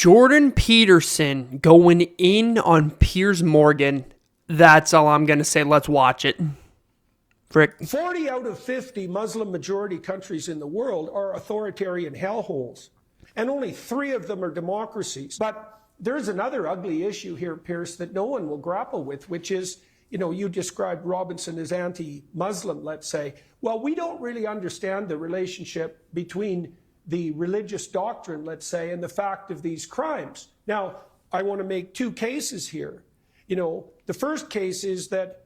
Jordan Peterson going in on Piers Morgan. That's all I'm going to say. Let's watch it. Frick. 40 out of 50 Muslim majority countries in the world are authoritarian hellholes, and only 3 of them are democracies. But there's another ugly issue here, Piers, that no one will grapple with, which is, you described Robinson as anti-Muslim, let's say. Well, we don't really understand the relationship between the religious doctrine, let's say, and the fact of these crimes. Now, I want to make 2 cases here. The first case is that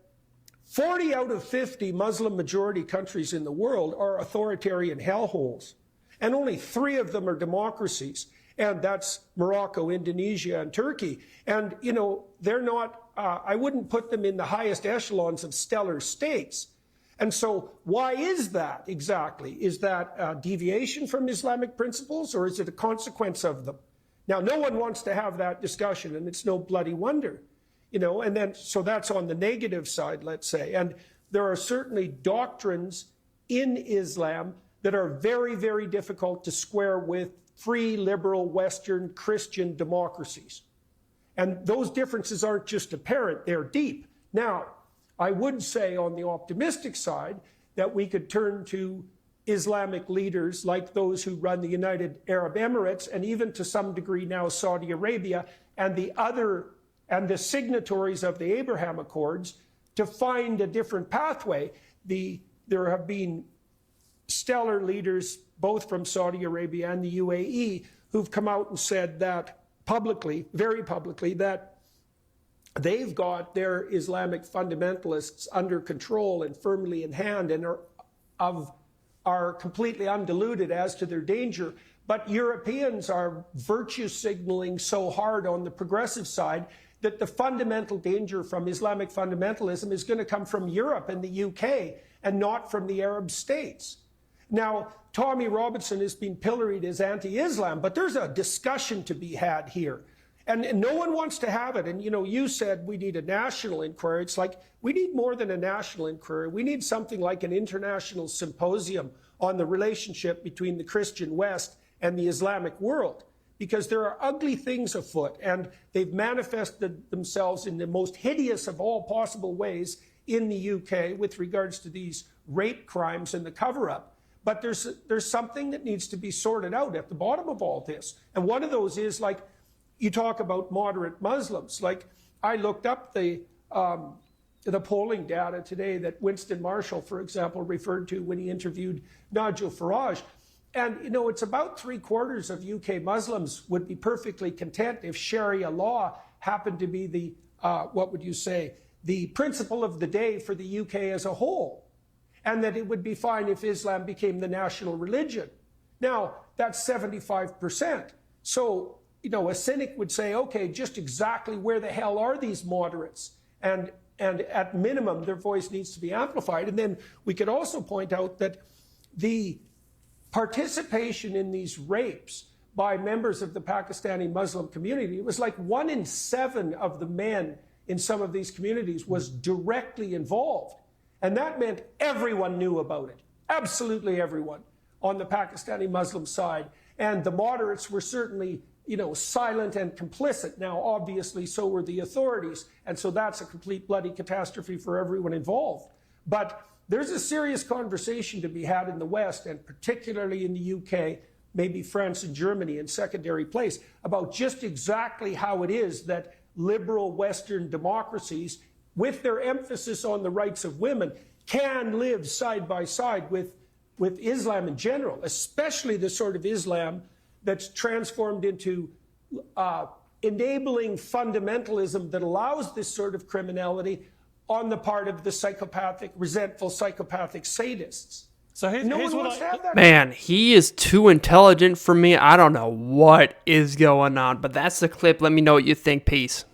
40 out of 50 Muslim majority countries in the world are authoritarian hellholes, and only 3 of them are democracies. And that's Morocco, Indonesia, and Turkey. And, they're not, I wouldn't put them in the highest echelons of stellar states. And so why is that exactly? Is that a deviation from Islamic principles, or is it a consequence of them? Now, no one wants to have that discussion, and it's no bloody wonder. And then, so that's on the negative side, let's say. And there are certainly doctrines in Islam that are very, very difficult to square with free, liberal, Western, Christian democracies. And those differences aren't just apparent, they're deep. Now, I would say on the optimistic side that we could turn to Islamic leaders like those who run the United Arab Emirates, and even to some degree now Saudi Arabia, and the signatories of the Abraham Accords, to find a different pathway. There have been stellar leaders, both from Saudi Arabia and the UAE, who've come out and said that publicly, very publicly, that they've got their Islamic fundamentalists under control and firmly in hand, and are completely undiluted as to their danger. But Europeans are virtue signaling so hard on the progressive side that the fundamental danger from Islamic fundamentalism is going to come from Europe and the UK, and not from the Arab states. Now, Tommy Robinson has been pilloried as anti-Islam, but there's a discussion to be had here. And no one wants to have it. And, you said we need a national inquiry. It's like, we need more than a national inquiry. We need something like an international symposium on the relationship between the Christian West and the Islamic world, because there are ugly things afoot, and they've manifested themselves in the most hideous of all possible ways in the UK with regards to these rape crimes and the cover-up. But there's something that needs to be sorted out at the bottom of all this. And one of those is, like, you talk about moderate Muslims. Like, I looked up the polling data today that Winston Marshall, for example, referred to when he interviewed Nigel Farage. And, it's about 3/4 of UK Muslims would be perfectly content if Sharia law happened to be the, the principle of the day for the UK as a whole. And that it would be fine if Islam became the national religion. Now, that's 75%. So, a cynic would say, okay, just exactly where the hell are these moderates? And at minimum, their voice needs to be amplified. And then we could also point out that the participation in these rapes by members of the Pakistani Muslim community, it was like 1 in 7 of the men in some of these communities was directly involved. And that meant everyone knew about it, absolutely everyone on the Pakistani Muslim side. And the moderates were certainly, silent and complicit. Now, obviously, so were the authorities. And so that's a complete bloody catastrophe for everyone involved. But there's a serious conversation to be had in the West, and particularly in the UK, maybe France and Germany in secondary place, about just exactly how it is that liberal Western democracies, with their emphasis on the rights of women, can live side by side with Islam in general, especially the sort of Islam that's transformed into enabling fundamentalism that allows this sort of criminality on the part of the psychopathic, resentful psychopathic sadists. So here's no one what wants to have that. Man, he is too intelligent for me. I don't know what is going on, but that's the clip. Let me know what you think. Peace.